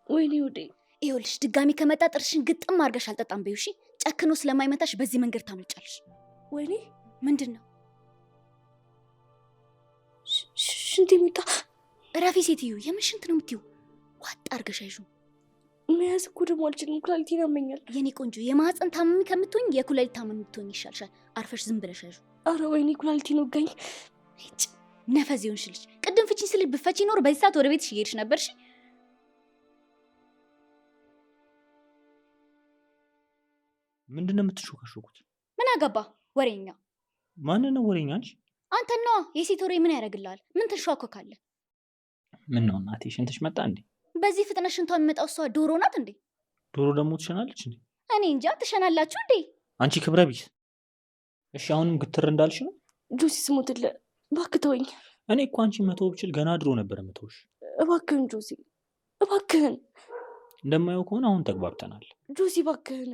ወይኔ ውዴ ይኸውልሽ ድጋሚ ከመጣ ጥርሽን ግጥም አድርገሽ አልጠጣም በይው እሺ ጨክኖ ስለማይመታሽ በዚህ መንገድ ታመልጫለሽ ወይኔ ምንድነው ሽንት የሚጣ እረፊ ሴትዮ የምን ሽንት ነው የምትይው ዋጥ አድርገሽ አይሹ መያዝ እኮ ደግሞ አልችልም ኩላሊቴን ያመኛል የኔ ቆንጆ የማህፀን ታማሚ ከምትሆኝ የኩላሊት ታማሚ ብትሆኝ ይሻልሻል አርፈሽ ዝም ብለሽ አይሹ አረ ወይኔ ኩላሊቴን ወጋኝ ነፈዝ ይሆንሽ ልጅ ቅድም ፍቺኝ ስልሽ ብፈቺ ኖር በዚህ ሰዓት ወደ ቤትሽ እየሄድሽ ነበርሽ ምንድነው የምትሾካሾኩት ምን አገባ ወሬኛ ማን ነው ወሬኛ አንቺ አንተ ነው የሴት ወሬ ምን ያደርግልሃል ምን ትሾካካለህ ምን ነው እናቴ ሽንትሽ መጣ እንዴ በዚህ ፍጥነት ሽንቷ የሚመጣው እሷ ዶሮ ናት እንዴ ዶሮ ደግሞ ትሸናለች እንዴ እኔ እንጃ ትሸናላችሁ እንዴ አንቺ ክብረ ቢስ እሺ አሁንም ግትር እንዳልሽ ነው ጆሲ ስሞትለ እባክህ ተወኝ እኔ እኮ አንቺ መተው ብችል ገና ድሮ ነበር መተውሽ እባክህን ጆሲ እባክህን እንደማየው ከሆነ አሁን ተግባብተናል ጆሲ እባክህን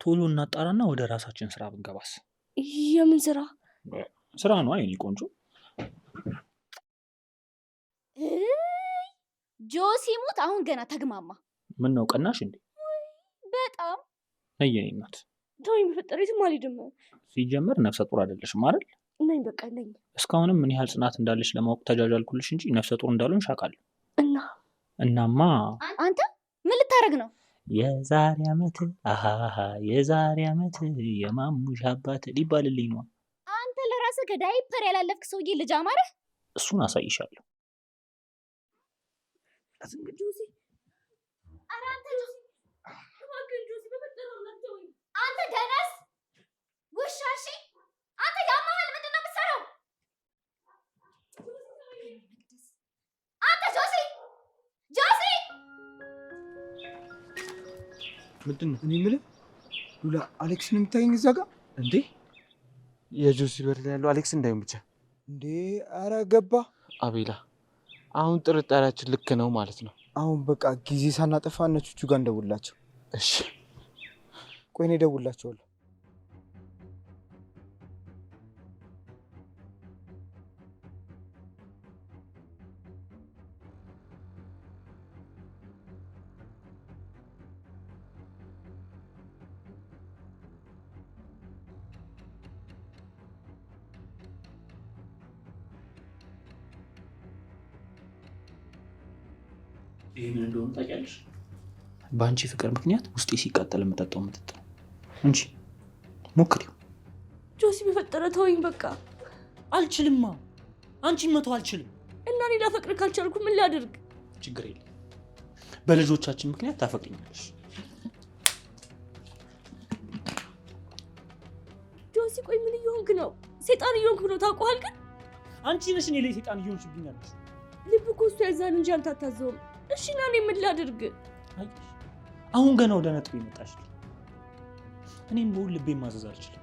ቶሎ እናጣራና ወደ ራሳችን ስራ ብንገባስ የምን ስራ ነው አይኔ ቆንጆ ጆሲ ሙት አሁን ገና ተግማማ ምን ነው ቀናሽ እንዴ በጣም ነየኔ እናት ተወኝ በፈጠረኝ ማልሄድም ሲጀመር ነፍሰ ጡር አይደለሽም አይደል ነኝ በቃ ነኝ እስካሁንም ምን ያህል ጽናት እንዳለሽ ለማወቅ ተጃጃልኩልሽ እንጂ ነፍሰ ጡር እንዳልሆንሽ አውቃለሁ እናማ አንተ ምን ልታረግ ነው የዛሬ ዓመት አሃሃ የዛሬ ዓመት የማሙሽ አባት ሊባልልኝ ነው አንተ ለራስህ ከዳይፐር ያላለፍክ ሰውዬ ልጅ አማረ እሱን አሳይሻለሁ ጆሲ አንተ ጆሲ እባክህን ጆሲ በፈጠረው ለተወኝ አንተ ደነስ ውሻሺ አንተ ያማሃል ምንድነው የምትሰራው አንተ ጆሲ ምንድነው እኔ የምልህ ሉላ አሌክስን የምታየኝ እዛ ጋር እንዴ የጆሲ በር ላይ ያለው አሌክስ እንዳይሆን ብቻ እንዴ ኧረ ገባ አቤላ አሁን ጥርጣሬያችን ልክ ነው ማለት ነው አሁን በቃ ጊዜ ሳናጠፋ እነቹቹ ጋር እንደውላቸው እሺ ቆይ እኔ እደውልላቸዋለሁ ይሄ ምን እንደሆነ ታውቂያለሽ በአንቺ ፍቅር ምክንያት ውስጤ ሲቃጠል የምጠጣው መጠጥ ነው እንጂ ሞክሪው ጆሲ በፈጠረ ተወኝ በቃ አልችልማ አንቺን መተው አልችልም እና እኔ ላፈቅር ካልቻልኩ ምን ላድርግ ችግር የለም በልጆቻችን ምክንያት ታፈቅሪኛለሽ ጆሲ ቆይ ምን እየሆንክ ነው ሰይጣን እየሆንክ ነው ታውቀዋል ግን አንቺ ነሽ እኔ ላይ ሰይጣን እየሆንሽብኛለሽ ልብ እኮ እሱ ያዛል እንጂ አንተ አታዘውም እሺ ና እኔ ምን ላድርግ አሁን ገና ወደ ነጥብ ይመጣሽ እኔም በሁሉ ልቤን ማዘዝ አልችልም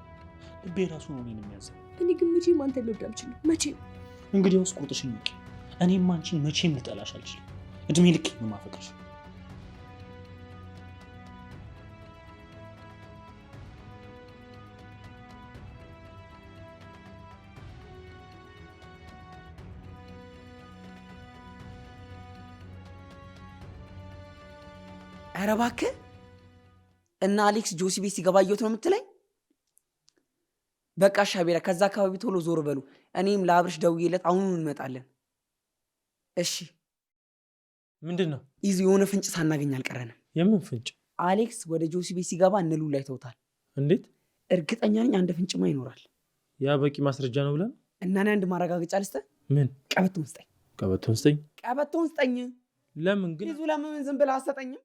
ልቤ ራሱ ነው እኔን የሚያዘው እኔ ግን መቼም አንተን ልወድ አልችልም መቼም እንግዲያውስ ቁርጥሽን ንቂ እኔም አንቺን መቼም ልጠላሽ አልችልም እድሜ ልክ ነው የማፈቅርሽ ኧረ እባክህ እና አሌክስ ጆሲ ቤት ሲገባ አየሁት ነው የምትለኝ? በቃ ሻቤራ ከዛ አካባቢ ቶሎ ዞር በሉ። እኔም ለአብርሽ ደውዬለት አሁኑ እንመጣለን። እሺ። ምንድን ነው? ይዙ የሆነ ፍንጭ ሳናገኝ አልቀረንም። የምን ፍንጭ? አሌክስ ወደ ጆሲ ቤት ሲገባ እነ ሉላ አይተውታል። እንዴት? እርግጠኛ ነኝ አንድ ፍንጭማ ይኖራል። ያ በቂ ማስረጃ ነው ብለን? እና እኔ አንድ ማረጋገጫ ልስጥህ። ምን? ቀበቶን ስጠኝ። ቀበቶን ስጠኝ? ቀበቶን ስጠኝ። ለምን ግን? ይዙ ለምን ዝም ብለህ አትሰጠኝም?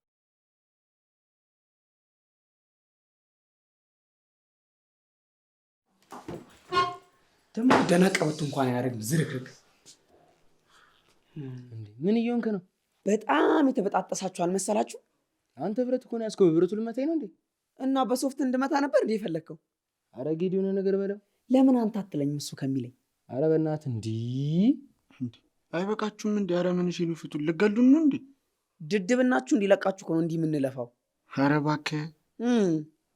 ደግሞ ደህና ቀበቶ እንኳን አያደርግም። ዝርክርክ። ምን እየሆንክ ነው? በጣም የተበጣጠሳችሁ አልመሰላችሁ? አንተ ብረት እኮ ነው ያዝከው። ብረቱ ልመታኝ ነው እንዴ? እና በሶፍት እንድመታ ነበር እንዴ የፈለግከው? አረ ጌዲ የሆነ ነገር በለው። ለምን አንተ አትለኝም እሱ ከሚለኝ? አረ በእናትህ እንዲህ አይበቃችሁም እንዴ? አረ ምን ሲሉ ፍቱን። ልገሉን ነው እንዴ? ድድብናችሁ እንዲለቃችሁ እኮ ነው እንዲህ የምንለፋው። አረ እባክህ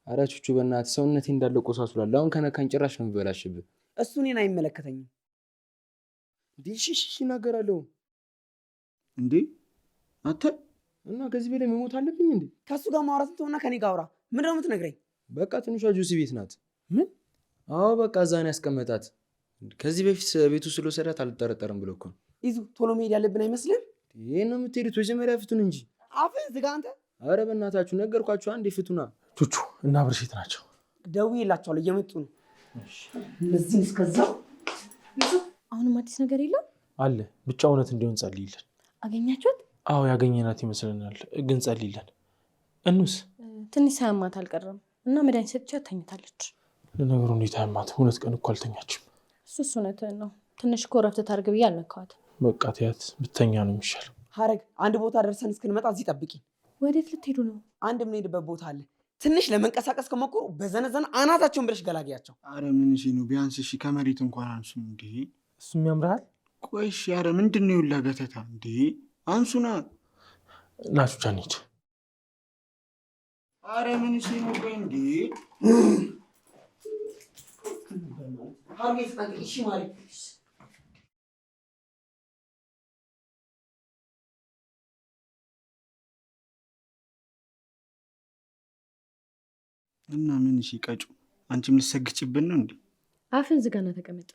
ኧረ ቹቹ በእናትህ ሰውነቴ እንዳለ ቆሳስሏል። አሁን ከነካኝ ጭራሽ ነው የሚበላሽብህ። እሱ እኔን አይመለከተኝም። ዲሽሽ ይናገራለሁ እንዴ አንተ እና ከዚህ በላይ መሞት አለብኝ እንዴ? ከእሱ ጋር ማውራት ትተውና ከኔ ጋር አውራ። ምንድን ነው የምትነግረኝ? በቃ ትንሿ ጁሲ ቤት ናት። ምን? አዎ በቃ እዛ ነው ያስቀመጣት። ከዚህ በፊት ቤቱ ስለወሰዳት አልጠረጠርም ብሎ እኮ ነው። ይዙ ቶሎ መሄድ ያለብን አይመስልም? ይሄን ነው የምትሄዱት? መጀመሪያ ፍቱን እንጂ። አፍህን ዝጋ አንተ። ኧረ በእናታችሁ ነገርኳችሁ አንዴ ፍቱና። ቹቹ እና አብርሽ የት ናቸው? ደውዬላቸዋለሁ እየመጡ ነው። እነዚህ እስከዛ አሁንም አዲስ ነገር የለም አለ ብቻ እውነት እንዲሆን ጸልይልን። አገኛችሁት? አዎ ያገኘናት ይመስለናል፣ ግን ጸልይልን። እኑስ ትንሽ ሳያማት አልቀረም እና መድኃኒት ሰጥቻት ተኝታለች። ለነገሩ እንዴት አያማት? ሁለት ቀን እኮ አልተኛችም። እሱስ እውነትህን ነው። ትንሽ እኮ ረፍት ታድርግ ብዬ አልነካኋትም። በቃ ትያት ብተኛ ነው የሚሻለው። ሀረግ አንድ ቦታ ደርሰን እስክንመጣ እዚህ ጠብቂ። ወዴት ልትሄዱ ነው? አንድ የምንሄድበት ቦታ አለ። ትንሽ ለመንቀሳቀስ ከሞከሩ በዘነዘነ አናታቸውን ብለሽ ገላግያቸው። አረ ምን እሺ ነው ቢያንስ እሺ ከመሬት እንኳን አንሱ እንዴ። እሱም ያምርሃል። ቆይ እሺ አረ ምንድን ነው ይውላ ገተታ እንዴ አንሱና ናቹ ቻኒት አረ ምን እሺ ነው ቆይ እንዴ ሀርጌ ስጠንቅ እሺ ማለት እና ምን እሺ ቀጩ አንቺም ልትሰግጭብን ነው እንዴ? አፍን ዝጋና ተቀመጥ።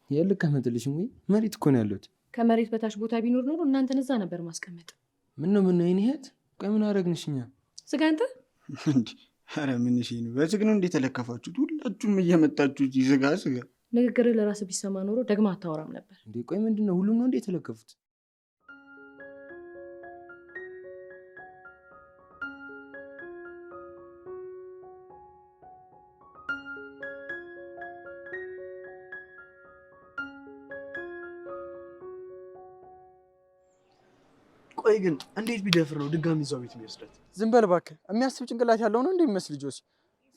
የልክ ከመጥልሽም ወይ መሬት እኮ ነው ያለሁት። ከመሬት በታች ቦታ ቢኖር ኖሮ እናንተን እዛ ነበር ማስቀመጥ። ምን ነው የኔ እህት? ቆይ ምን አደረግንሽኛ? ዝጋ አንተ። እንዴ አረ ምን እሺ ነው በዝግ ነው እንዴ ተለከፋችሁት? ሁላችሁም እየመጣችሁ ዝጋ ዝጋ። ንግግር ለራስ ቢሰማ ኖሮ ደግማ አታወራም ነበር። እንዴ ቆይ ምንድነው? ሁሉም ነው እንዴ የተለከፉት? ቆይ ግን እንዴት ቢደፍር ነው ድጋሚ እዛው ቤት የሚወስዳት? ዝም በል እባክህ። የሚያስብ ጭንቅላት ያለው ነው እንደሚመስል ጆሲ።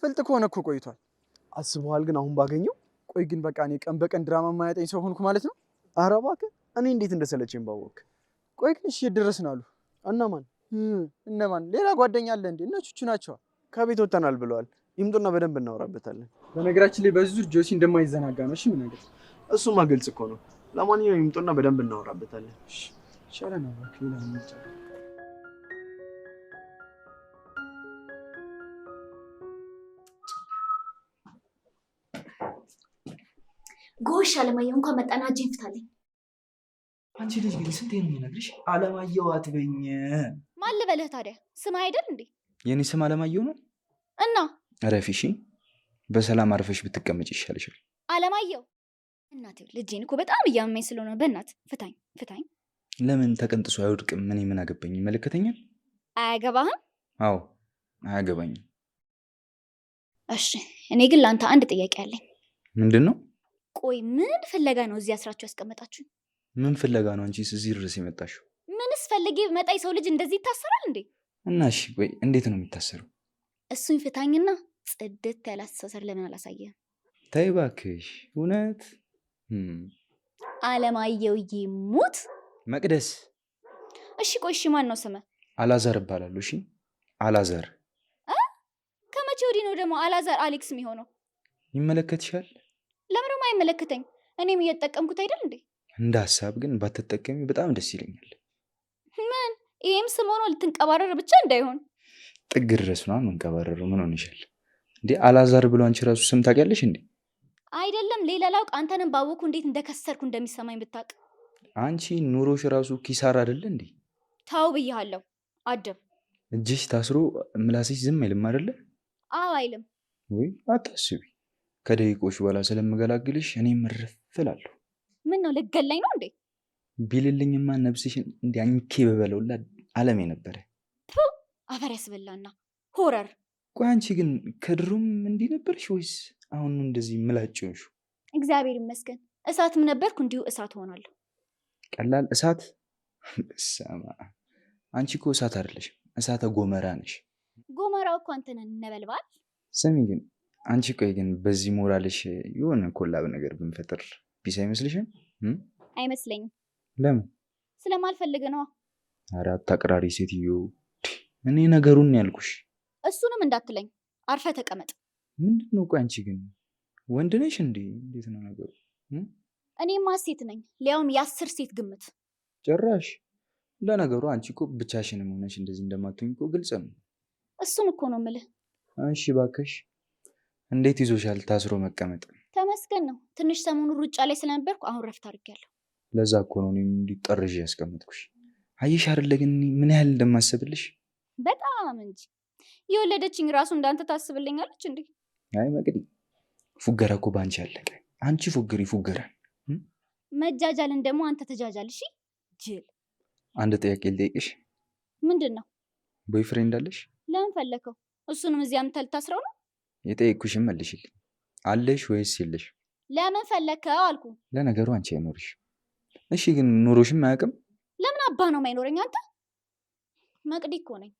ፍልጥ ከሆነ እኮ ቆይቷል። አስበዋል ግን አሁን ባገኘው? ቆይ ግን በቃ እኔ ቀን በቀን ድራማ የማያጠኝ ሰው ሆንኩ ማለት ነው? ኧረ እባክህ እኔ እንዴት እንደሰለቸኝ ባወቅህ። ቆይ ግን እሺ ድረስን አሉ እና ማን? እነማን? ሌላ ጓደኛ አለ እንዴ? እነ ቹቹ ናቸዋ። ከቤት ወጥተናል ብለዋል። ይምጡና በደንብ እናወራበታለን። በነገራችን ላይ በዚህ ዙር ጆሲ እንደማይዘናጋ ነው። እሺ ምን ነገር? እሱማ ግልጽ እኮ ነው። ለማንኛውም ይምጡና በደንብ እናወራበታለን። ይሻለናል እባክህ። ሌላ ምን ይቻላል? ጎሽ አለማየሁ እንኳን መጣና እጄን ፍታለኝ። አንቺ ልጅ ግን ስንቴ ነው የሚነግርሽ? አለማየሁ አትበኝ። ማን ልበልህ ታዲያ? ስም አይደል እንዴ? የኔ ስም አለማየሁ ነው እና እረፊ እሺ። በሰላም አርፈሽ ብትቀመጭ ይሻልሻል። አለማየሁ እናቴ ልጄን እኮ በጣም እያመመኝ ስለሆነ በእናት ፍታኝ ፍታኝ። ለምን ተቀንጥሶ አይወድቅም? እኔ ምን አገባኝ? ይመለከተኛል? አያገባህም? አዎ አያገባኝም። እሺ እኔ ግን ለአንተ አንድ ጥያቄ አለኝ። ምንድን ነው? ቆይ ምን ፍለጋ ነው እዚህ አስራችሁ ያስቀመጣችሁ? ምን ፍለጋ ነው አንቺስ እዚህ ድረስ የመጣሽው? ምንስ ፈልጌ መጣ? ሰው ልጅ እንደዚህ ይታሰራል እንዴ? እና እሺ ቆይ እንዴት ነው የሚታሰረው? እሱን ፍታኝና ጽድት ያለ አስተሳሰር ለምን አላሳየህም? ተይ እባክሽ እውነት። አለማየሁ ይሙት መቅደስ። እሺ ቆይ እሺ ማን ነው ስምህ? አላዛር እባላለሁ። እሺ አላዛር። ከመቼ ወዲህ ነው ደግሞ አላዛር አሌክስ የሚሆነው? ይመለከትሻል? ለምን ደግሞ አይመለከተኝ? እኔም እየተጠቀምኩት አይደል እንዴ? እንደ ሀሳብ ግን ባትጠቀሚ በጣም ደስ ይለኛል። ምን ይሄም ስም ሆኖ ልትንቀባረር ብቻ እንዳይሆን። ጥግ ድረስ ነው የምንቀባረረው። ምን ሆነሻል እንዴ? አላዛር ብሎ አንቺ ራሱ ስም ታውቂያለሽ እንዴ? አይደለም ሌላ ላውቅ አንተንም ባወኩ እንዴት እንደከሰርኩ እንደሚሰማኝ ብታውቅ። አንቺ ኑሮሽ ራሱ ኪሳራ አይደለ እንዴ? ታው ብያለሁ። አደብ እጅሽ ታስሮ ምላስሽ ዝም አይልም አይደለ? አዎ አይልም። ወይ አታስቢ። ከደቂቆች በኋላ ስለምገላግልሽ እኔም እረፍ እላለሁ። ምን ነው ልገላኝ ነው እንዴ? ቢልልኝማ ነብስሽን እንዲያንኬ በበለውላ ዓለም የነበረ አፈር ያስበላና ሆረር። ቆይ አንቺ ግን ከድሮም እንዲህ ነበርሽ ወይስ አሁን እንደዚህ ምላጭ ሆንሽ? እግዚአብሔር ይመስገን እሳትም ነበርኩ እንዲሁ እሳት ሆናለሁ። ቀላል እሳት? በስመ አብ። አንቺ እኮ እሳት አይደለሽም፣ እሳተ ጎመራ ነሽ። ጎመራው እኮ አንተ ነህ ነበልባል። ስሚ ግን አንቺ ቆይ ግን በዚህ ሞራልሽ የሆነ ኮላብ ነገር ብንፈጥር ቢስ አይመስልሽም? አይመስለኝም። ለምን? ስለማልፈልግ ነው። ኧረ አታቅራሪ ሴትዮ። እኔ ነገሩን ያልኩሽ። እሱንም እንዳትለኝ አርፈ ተቀመጥ። ምንድን ነው? ቆይ አንቺ ግን ወንድ ነሽ እንዴ? እንዴት ነው ነገሩ? እኔማ ሴት ነኝ፣ ሊያውም የ10 ሴት ግምት። ጭራሽ። ለነገሩ አንቺ እኮ ብቻሽንም ሆነሽ እንደዚህ እንደማትሆኝ እኮ ግልጽ ነው። እሱን እኮ ነው የምልህ። እሺ እባክሽ፣ እንዴት ይዞሻል ታስሮ መቀመጥ? ተመስገን ነው። ትንሽ ሰሞኑን ሩጫ ላይ ስለነበርኩ አሁን ረፍት አድርጌያለሁ። ለዛ እኮ ነው እኔም እንዲጠርዥ ያስቀመጥኩሽ። አየሽ አይደለ ግን ምን ያህል እንደማስብልሽ። በጣም እንጂ የወለደችኝ ራሱ እንዳንተ ታስብልኛለች እንዴ? አይ መቅዲ፣ ፉገራ እኮ ባንቺ አለቀ። አንቺ ፉግሪ ፉገራ። መጃጃልን ደግሞ አንተ ተጃጃል። እሺ ጅል። አንድ ጥያቄ ልጠይቅሽ። ምንድን ነው? ቦይፍሬንድ አለሽ? ለምን ፈለከው? እሱንም እዚያ አምጥተህ ልታስረው ነው? የጠየቅኩሽን መልሽልኝ። አለሽ ወይስ የለሽ? ለምን ፈለከው አልኩ። ለነገሩ አንቺ አይኖርሽ። እሺ ግን ኑሮሽም አያውቅም? ለምን አባ ነው የማይኖረኝ? አንተ መቅዲ እኮ ነኝ።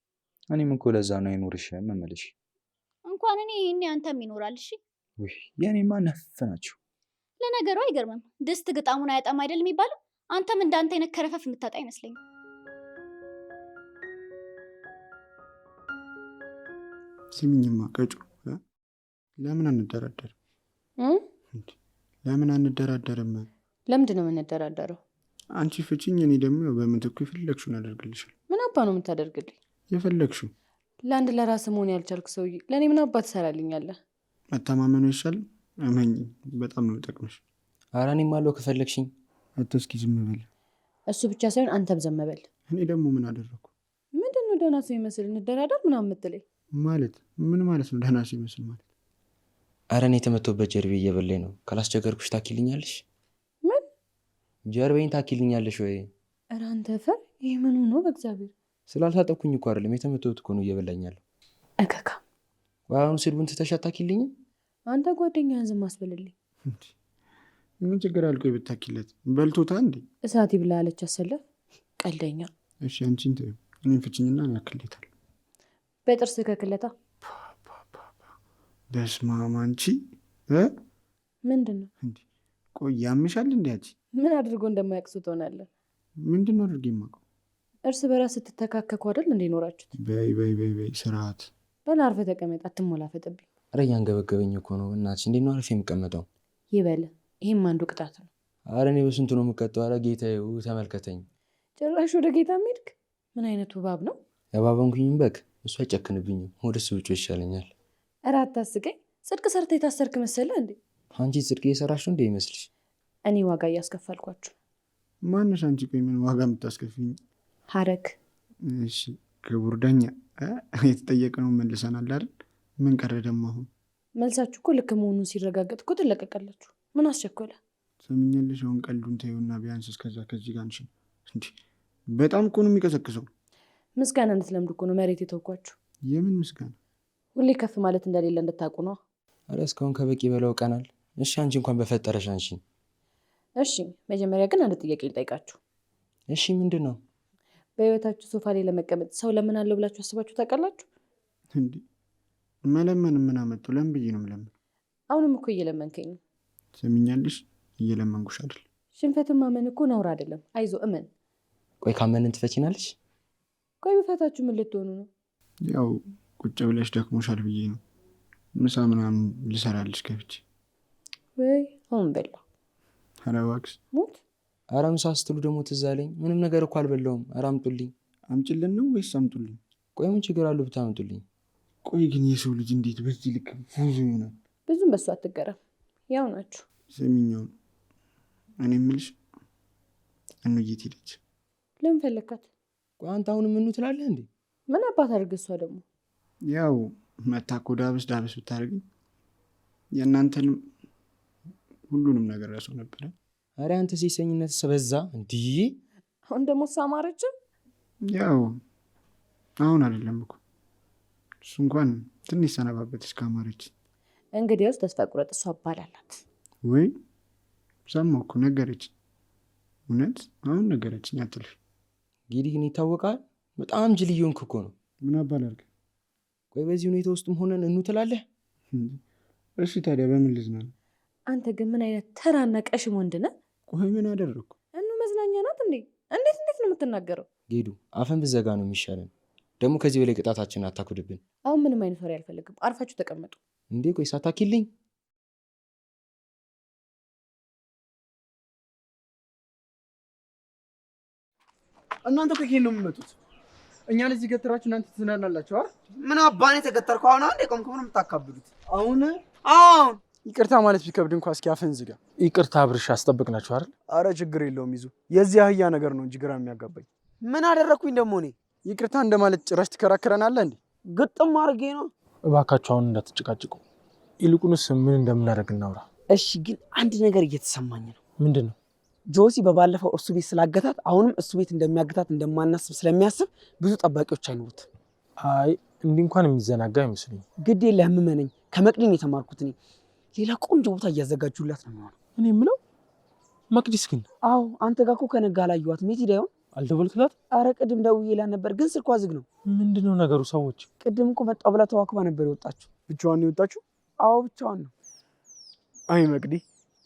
እኔም እኮ ለዛ ነው አይኖርሽ መመለሽ። እንኳን እኔ ይሄኔ አንተም ይኖራል። እሺ ውይ የኔማ ነፍ ናቸው። ለነገሩ አይገርምም። ድስት ግጣሙን አያጣም አይደል የሚባለው? አንተም እንዳንተ አይነት ከረፈፍ የምታጣ አይመስለኝም። ስሚኝማ ቀጩ፣ ለምን አንደራደርም? ለምን አንደራደርም? ለምንድን ነው የምንደራደረው? አንቺ ፍቺኝ፣ እኔ ደግሞ በምትኩ የፈለግሽውን አደርግልሻል። ምን አባ ነው የምታደርግልኝ? የፈለግሽው። ለአንድ ለራስ መሆን ያልቻልክ ሰውዬ ለእኔ ምን አባ ትሰራልኛለህ? መተማመኑ ይሻል። እመኝ፣ በጣም ነው ጠቅመሽ። ኧረ እኔም አለው ከፈለግሽኝ። አቶ እስኪ ዝም በል። እሱ ብቻ ሳይሆን አንተም ዘም በል። እኔ ደግሞ ምን አደረግኩ? ምንድን ነው ደህና ሰው ይመስል እንደራደር ምናምን የምትለኝ? ማለት ምን ማለት ነው? ደህና ሰው ይመስል ማለት? ኧረ እኔ የተመቶበት ጀርቤ እየበላኝ ነው። ካላስቸገርኩሽ ታኪልኛለሽ? ምን ጀርቤን ታኪልኛለሽ ወይ? ኧረ አንተ ፈር፣ ይህ ምኑ ነው? በእግዚአብሔር ስላልታጠብኩኝ እኮ አይደለም፣ የተመቶት እኮ ነው እየበላኛለሁ። እከካ አሁን ስድቡን ትተሽ አታኪልኝም? አንተ ጓደኛህን ዝም አስበልልኝ። ምን ችግር አልቆ ብታኪለት? በልቶታ እንዴ? እሳት ይብላ አለች አሰለፍ። ቀልደኛ። እሺ አንቺን ተይው፣ እኔን ፍችኝና ያክልታል። በጥርስ ከክለታ። በስመ አብ አንቺ ምንድን ነው እንዴ? ቆይ ያምሻል እንዴ? አንቺ ምን አድርጎ እንደማያቅሱ ትሆናለህ። ምንድን ነው አድርጌ የማውቀው? እርስ በራስ ስትተካከኩ አይደል እንዴ ኖራችሁት? በይ በይ በይ በይ፣ ስርዓት። በል አርፈህ ተቀመጥ፣ አትሞላፈጥብኝ። ኧረ እያንገበገበኝ እኮ ነው። እናትሽ እንዴት ነው አርፌ የምቀመጠው? ይበል፣ ይህም አንዱ ቅጣት ነው። ኧረ እኔ በስንቱ ነው የምቀጠው? ኧረ ጌታዬ ተመልከተኝ። ጭራሽ ወደ ጌታ ሄድክ? ምን አይነቱ እባብ ነው? የባበንኩኝም በግ እሱ አይጨክንብኝም። ወደ እሱ ውጭ ይሻለኛል። ኧረ አታስቀኝ። ጽድቅ ሰርተ የታሰርክ መሰለህ እንዴ? አንቺ ጽድቅ እየሰራሽ ነው እንዴ ይመስልሽ? እኔ ዋጋ እያስከፈልኳችሁ። ማነሽ አንቺ? ቆይ ምን ዋጋ የምታስከፍኝ? ሀረግ። እሺ ክቡር ዳኛ፣ የተጠየቅነው መልሰናል አይደል? ምን ቀረ ደግሞ? አሁን መልሳችሁ እኮ ልክ መሆኑን ሲረጋገጥ እኮ ትለቀቃላችሁ። ምን አስቸኮለ? ሰምኛለሽ። አሁን ቀልዱን ተይውና ቢያንስ እስከዛ ከዚህ ጋር እንሽን። እንዴ በጣም እኮ ነው የሚቀሰቅሰው። ምስጋና እንድትለምዱ እኮ ነው መሬት የተውኳችሁ። የምን ምስጋና? ሁሌ ከፍ ማለት እንደሌለ እንድታውቁ ነው። ኧረ እስካሁን ከበቂ በላው ቀናል። እሺ አንቺ እንኳን በፈጠረሽ አንቺ። እሺ መጀመሪያ ግን አንድ ጥያቄ ልጠይቃችሁ። እሺ ምንድን ነው? በህይወታችሁ ሶፋ ላይ ለመቀመጥ ሰው ለምን አለው ብላችሁ አስባችሁ ታውቃላችሁ? እንዴ መለመን ምን አመጣው? ለምን ብዬ ነው የምለምን? አሁንም እኮ እየለመንከኝ ነው። ሰምኛለሽ፣ እየለመንኩሽ አይደል? ሽንፈትን ማመን እኮ ነውር አይደለም። አይዞ እመን። ቆይ ካመንን ትፈቺናለሽ? ቆይ በፈታችሁ ምን ልትሆኑ ነው? ያው ቁጭ ብለሽ ደክሞሻል ብዬ ነው ምሳ ምናምን ልሰራልሽ ከፍቼ። ወይ አሁን በላ። ኧረ እባክሽ ሞት። ኧረ ምሳ ስትሉ ደግሞ ትዝ አለኝ። ምንም ነገር እኮ አልበላሁም። ኧረ አምጡልኝ። አምጭልን ነው ወይስ አምጡልኝ? ቆይ ምን ችግር አለው ብታምጡልኝ? ቆይ ግን የሰው ልጅ እንዴት በዚህ ልክ ብዙ ይሆናል? ብዙም በሱ አትገረም። ያው ናችሁ። ስሚኛውን እኔ የምልሽ እኑዬት ሄደች። ለምን ፈለግካት? ቆይ አንተ አሁንም ምኑ ትላለህ እንዴ? ምን አባት አድርግ። እሷ ደግሞ ያው መታ እኮ ዳብስ ዳብስ ብታደርግኝ የእናንተንም ሁሉንም ነገር ያሰው ነበረ። ኧረ አንተ ሴሰኝነት በዛ እንዲህ። አሁን ደግሞ እሷ አማረች። ያው አሁን አይደለም እኮ እሱ እንኳን ትንሽ ሰነባበትሽ ካማረች። እንግዲያውስ ተስፋ ቁረጥ። እሷ አባላላት ወይ ሰማሁ እኮ ነገረች። እውነት አሁን ነገረችኝ አትልሽ። እንግዲህ ግን ይታወቃል። በጣም ጅል እየሆንክ እኮ ነው። ምን አባል አድርገህ? ቆይ በዚህ ሁኔታ ውስጥም ሆነን እኑ ትላለህ? እሺ ታዲያ በምን ልዝናና? አንተ ግን ምን አይነት ተራና ቀሽም ወንድ ነህ? ቆይ ምን አደረግኩ? እኑ መዝናኛ ናት እንዴ? እንዴት ነው የምትናገረው? ጌዱ አፈን ብዘጋ ነው የሚሻለን። ደግሞ ከዚህ በላይ ቅጣታችን አታኩድብን። አሁን ምንም አይነት ወሬ አልፈልግም። አርፋችሁ ተቀመጡ። እንዴ ቆይ ሳታኪልኝ እናንተ እኮ ይሄን ነው የምመጡት። እኛን እዚህ ገትራችሁ እናንተ ትዝናናላችሁ አይደል? ምን አባኔ ተገተርከው? አሁን አንዴ ቆምክ። ምንም የምታካብዱት አሁን ይቅርታ ማለት ቢከብድ እንኳን እስኪ አፍህን ዝጋ። ይቅርታ አብርሽ፣ አስጠብቅናችሁ አይደል? አረ ችግር የለውም ይዙ። የዚህ አህያ ነገር ነው እንጂ ግራ የሚያጋባኝ። ምን አደረኩኝ ደግሞ እኔ? ይቅርታ እንደማለት ጭራሽ ትከራከረናለህ እንዴ? ግጥም አድርጌ ነው። እባካችሁ አሁን እንዳትጨቃጭቁ። ይልቁንስ ምን እንደምናደርግ እናውራ። እሺ፣ ግን አንድ ነገር እየተሰማኝ ነው። ምንድን ነው? ጆሲ በባለፈው እሱ ቤት ስላገታት አሁንም እሱ ቤት እንደሚያገታት እንደማናስብ ስለሚያስብ ብዙ ጠባቂዎች አይኖሩት። አይ እንዲህ እንኳን የሚዘናጋ አይመስለኝም። ግድ የለህም እመነኝ። ከመቅዲም የተማርኩት እኔ ሌላ ቆንጆ ቦታ እያዘጋጁላት ነው የሚሆነው። እኔ የምለው መቅዲስ ግን? አዎ አንተ ጋር እኮ ከነጋ አላየኋት። የት ሄዳ ይሆን? አልደወልክላት? አረ ቅድም ደውዬላት ነበር፣ ግን ስልኳ ዝግ ነው። ምንድን ነው ነገሩ? ሰዎች ቅድም እኮ መጣሁ ብላ ተዋክባ ነበር የወጣችው። ብቻዋን ነው የወጣችው? አዎ ብቻዋን ነው። አይ መቅዲ፣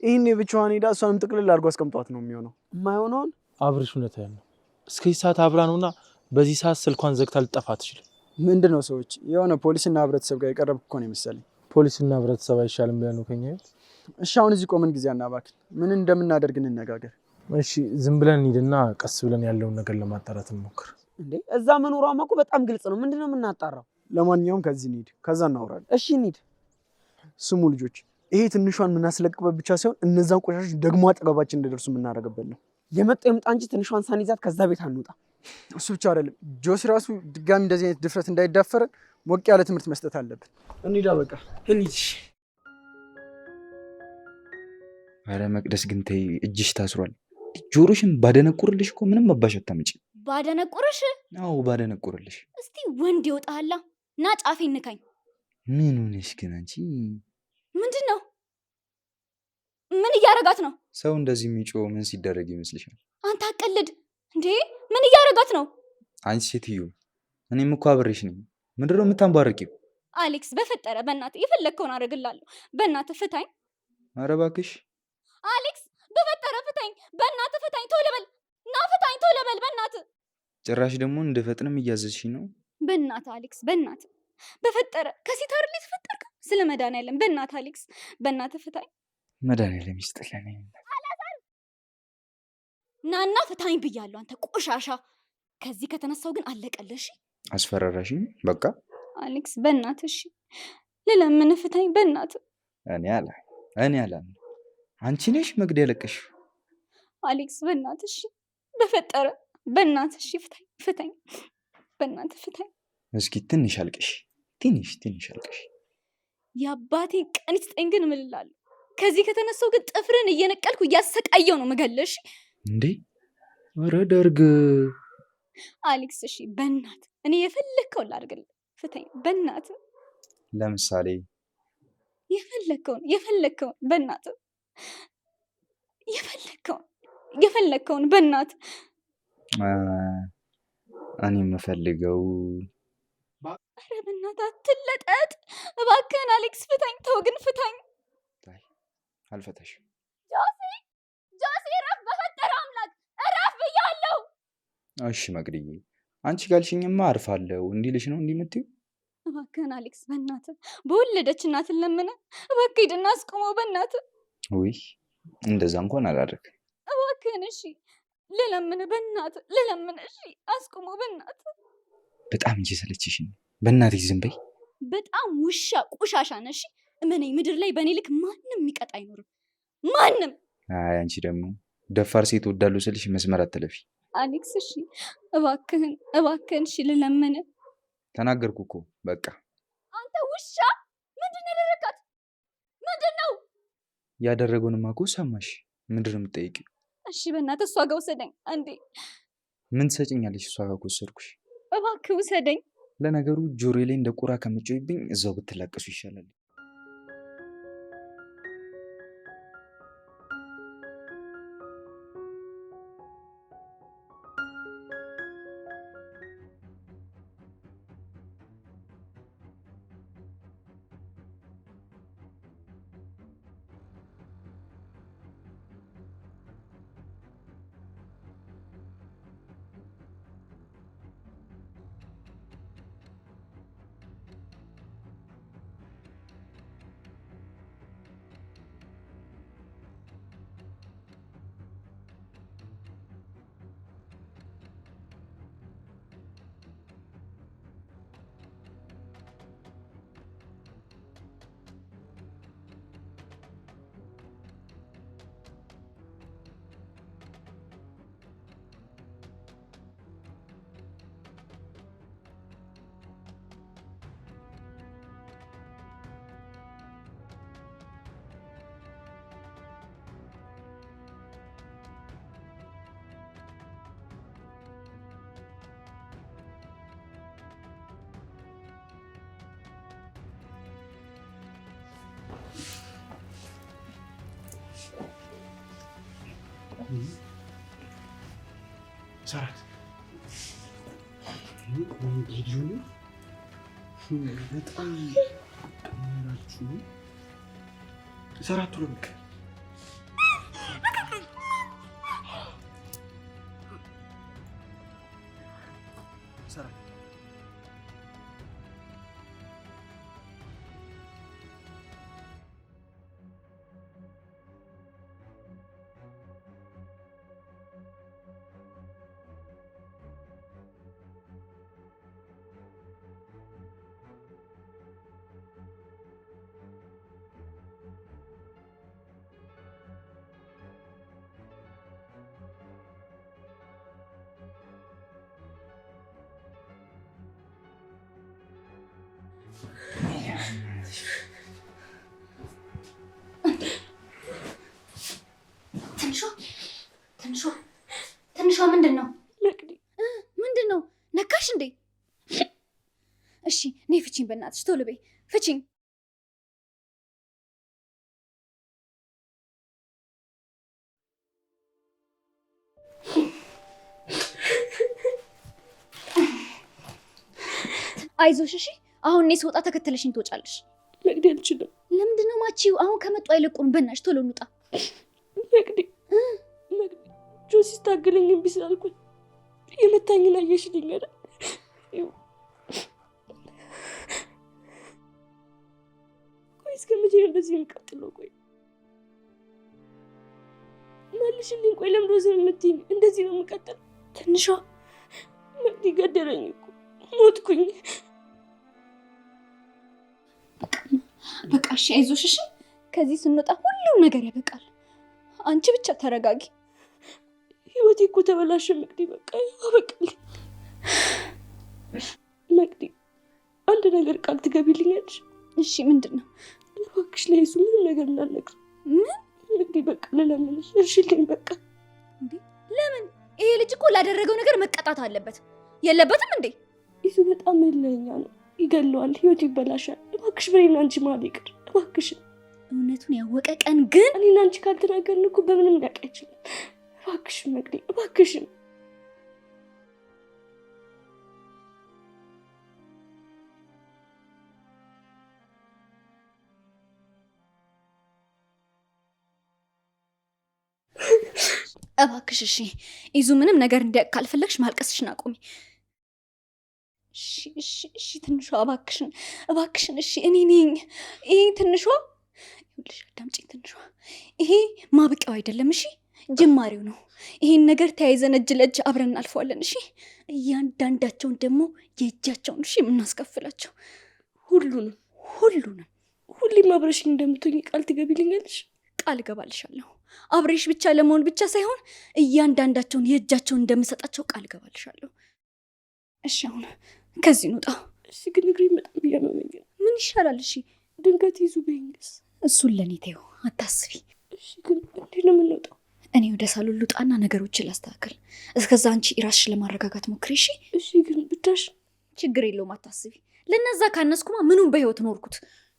ይህን ብቻዋን ሄዳ እሷንም ጥቅልል አድርጎ አስቀምጧት ነው የሚሆነው። የማይሆነውን አብርሽ እውነትህን ነው። እስከዚህ ሰዓት አብራ ነውና በዚህ ሰዓት ስልኳን ዘግታ ልጠፋ አትችልም። ምንድን ነው ሰዎች የሆነ ፖሊስና ህብረተሰብ ጋር የቀረብክ እኮ ነው የመሰለኝ። ፖሊስና ህብረተሰብ አይሻልም ብለህ ነው ከኛ ቤት? እሺ አሁን እዚህ ቆመን ጊዜ አናባክን። ምን እንደምናደርግ እንነጋገር። እሺ ዝም ብለን እንሂድና ቀስ ብለን ያለውን ነገር ለማጣራት እንሞክር። እንዴ እዛ መኖሯማ እኮ በጣም ግልጽ ነው። ምንድነው የምናጣራው? ለማንኛውም ከዚህ እንሂድ፣ ከዛ እናወራለን። እሺ እንሂድ። ስሙ ልጆች፣ ይሄ ትንሿን የምናስለቅበት ብቻ ሳይሆን እነዛን ቆሻሾች ደግሞ አጠገባችን እንደደርሱ የምናደርግበት ነው። የመጣው የምጣ እንጂ ትንሿን ሳንይዛት ከዛ ቤት አንውጣ። እሱ ብቻ አይደለም፣ ጆሲ ራሱ ድጋሚ እንደዚህ አይነት ድፍረት እንዳይዳፈረን ሞቅ ያለ ትምህርት መስጠት አለብን። እንሂዳ፣ በቃ እንሂድ። አረ መቅደስ ግን ተይ፣ እጅሽ ታስሯል። ጆሮሽን ባደነቁርልሽ እኮ ምንም መባሽ አታመጪ። ባደነቁርሽ? አዎ ባደነቁርልሽ። እስቲ ወንድ ይወጣላ ና ጫፌ ንካኝ። ምን ሆነሽ ግን አንቺ? ምንድን ነው? ምን እያረጋት ነው? ሰው እንደዚህ የሚጮህ ምን ሲደረግ ይመስልሻል? አንተ አቀልድ እንዴ! ምን እያረጋት ነው? አንቺ ሴትዮ፣ እኔም እኮ አብሬሽ ነኝ። ምንድን ነው የምታንባርቂው? አሌክስ በፈጠረ በእናትህ የፈለግከውን አደርግላለሁ። በእናትህ ፍታኝ። ኧረ እባክሽ አሌክስ በፈጠረ ፍታኝ። በእናትህ ፍታኝ። ቶሎ በል ና ፍታኝ። ቶሎ በል በእናትህ። ጭራሽ ደግሞ እንድፈጥንም እያዘዝሽ ነው። በእናትህ አሌክስ፣ በእናትህ በፈጠረ ከሴት አይደል የተፈጠርከው? ስለ መድኃኒዓለም በእናትህ አሌክስ፣ በእናትህ ፍታኝ። መድኃኒዓለም ይስጥልኝ። ናና ፍታኝ ብያለሁ። አንተ ቆሻሻ። ከዚህ ከተነሳው ግን አለቀልሽ። አስፈራራሽኝ። በቃ አሌክስ በእናትህ እሺ፣ ልለምንህ ፍታኝ በእናትህ። እኔ አላምንም። አንቺ ነሽ መግድ ያለቀሽ። አሌክስ በእናትህ እሺ፣ በፈጠረ በእናትህ እሺ፣ ፍታኝ ፍታኝ፣ በእናትህ ፍታኝ። እስኪ ትንሽ አልቅሽ፣ ትንሽ አልቅሽ። የአባቴ ቀን ይስጠኝ። ግን እምልልሃለሁ ከዚህ ከተነሳው ግን ጥፍርን እየነቀልኩ እያሰቃየው ነው መገለሽ። እንዴ ኧረ ደርግ። አሌክስ እሺ በእናትህ እኔ የፈለግከውን ላድርግልህ። ፍታኝ በእናትህ። ለምሳሌ የፈለግከውን በእናትህ የፈለግከውን በእናትህ። እኔ የምፈልገው ኧረ በእናትህ አትለጠጥ እባክህን አሌክስ ፍታኝ። ተው ግን ፍታኝ። አልፈታሽም። ጆሲ እረፍ፣ በፈጠረ አምላክ እረፍ ብያለሁ። እሺ መቅድዬ፣ አንቺ ጋልሽኝማ አርፋለሁ እንዲልሽ ነው እንዲህ የምትይው? እባክህን አሌክስ በእናትህ በወለደች እናትን ለምነህ እባክህ ሂድና አስቁመው በእናትህ። ውይ እንደዛ እንኳን አላደርግም። እባክህን እሺ ልለምንህ በእናትህ ልለምንህ። እሺ አስቁመው በእናትህ። በጣም እየሰለችሽ ነው። በእናትሽ ዝም በይ። በጣም ውሻ ቆሻሻ ነሽ። እመነኝ፣ ምድር ላይ በእኔ ልክ ማንም የሚቀጣ አይኖርም። ማንም። አይ አንቺ ደግሞ ደፋር ሴት ወዳሉ ስልሽ መስመር አትለፊ። አሌክስ እሺ እባክህን እሺ ልለምንህ። ተናገርኩ እኮ በቃ። አንተ ውሻ ምንድን ነው ያደረጋት? ምንድን ነው ያደረገውንማ እኮ ሰማሽ። ምንድን ነው የምትጠይቂው? እሺ በእናትህ እሷ ጋር ውሰደኝ አንዴ። ምን ትሰጭኛለሽ እሷ ጋር ከወሰድኩሽ? እባክህ ውሰደኝ። ለነገሩ ጆሮዬ ላይ እንደ ቁራ ከምትጮይብኝ እዛው ብትላቀሱ ይሻላል። ሰራት በጣም ቀመራችሁ። ሰራት ቶሎ በቃ ሰራት ትንሿ ምንድን ነው? ምንድን ነው? ነካሽ እንዴ? እሺ ነይ ፍቺኝ፣ በእናትሽ ቶሎ በይ ፍቺኝ። አይዞሽ እሺ። አሁን እኔ ስወጣ ተከተለሽኝ ትወጫለሽ። መቅዲ አልችልም። ለምንድን ነው ማቺው? አሁን ከመጡ አይለቁንም። በእናትሽ ቶሎ እንውጣ። መቅዲ ጆሲ ስታገለኝ እምቢ ስላልኩኝ የመታኝን አየሽልኝ አይደል? ቆይ እስከ መቼ ነው እንደዚህ የሚቀጥለው? ቆይ መልሽልኝ። ቆይ ለምንድን ነው ዝም የምትይኝ? እንደዚህ ነው የምቀጥለው? ትንሿ መቅዲ ገደለኝ እኮ ሞትኩኝ። በቃ እሺ አይዞሽ እሺ። ከዚህ ስንወጣ ሁሉም ነገር ያበቃል። አንቺ ብቻ ተረጋጊ። ህይወቴ እኮ ተበላሸ መቅዲ። በቃ አበቃልኝ። መቅዲ አንድ ነገር ቃል ትገቢልኛለሽ? እሺ ምንድን ነው? እባክሽ ለይሱ ምንም ነገር እንዳልነግር። ምን መቅዲ በቃ ልለምንሽ እርሽልኝ በቃ። እንዴ ለምን? ይሄ ልጅ እኮ ላደረገው ነገር መቀጣት አለበት። የለበትም እንዴ? ይሱ በጣም እልኸኛ ነው። ይገለዋል፣ ህይወቱ ይበላሻል። እባክሽ በኔና አንቺ መሀል ይቅር እባክሽ። እውነቱን ያወቀ ቀን ግን እኔና አንቺ ካልተናገርን እኮ በምንም ሊያውቅ አይችልም። እባክሽ መቅዲ እባክሽን። እባክሽ እሺ። ይዙ ምንም ነገር እንዲያውቅ ካልፈለግሽ ማልቀስሽን አቁሚ። እሺ ትንሿ እባክሽን እሺ። እኔ ነኝ ይሄ ትንሿ። ይኸውልሽ አዳምጪኝ ትንሿ፣ ይሄ ማብቂያው አይደለም እሺ፣ ጅማሬው ነው። ይሄን ነገር ተያይዘን እጅ ለእጅ አብረን እናልፈዋለን እሺ። እያንዳንዳቸውን ደግሞ የእጃቸውን እሺ የምናስከፍላቸው ሁሉንም። ሁሌም አብረሽኝ እንደምትሆኝ ቃል ትገቢልኛለሽ? ቃል እገባልሻለሁ። አብሬሽ ብቻ ለመሆን ብቻ ሳይሆን እያንዳንዳቸውን የእጃቸውን እንደምሰጣቸው ቃል እገባልሻለሁ። እሺ አሁን ከዚህ እንውጣ። እሺ ግን እግሬ በጣም እያመመኝ ነው። ምን ይሻላል? እሺ ድንገት ይዙ በይኝስ? እሱን ለኔ ተይው፣ አታስቢ። እሺ ግን እንዴት ነው የምንወጣው? እኔ ወደ ሳሎን ልውጣና ነገሮችን ላስተካክል። እስከዛ አንቺ ራስሽ ለማረጋጋት ሞክሪ እሺ። እሺ ግን ብቻሽ? ችግር የለውም አታስቢ። ለነዛ ካነስኩማ ምኑን በህይወት ኖርኩት።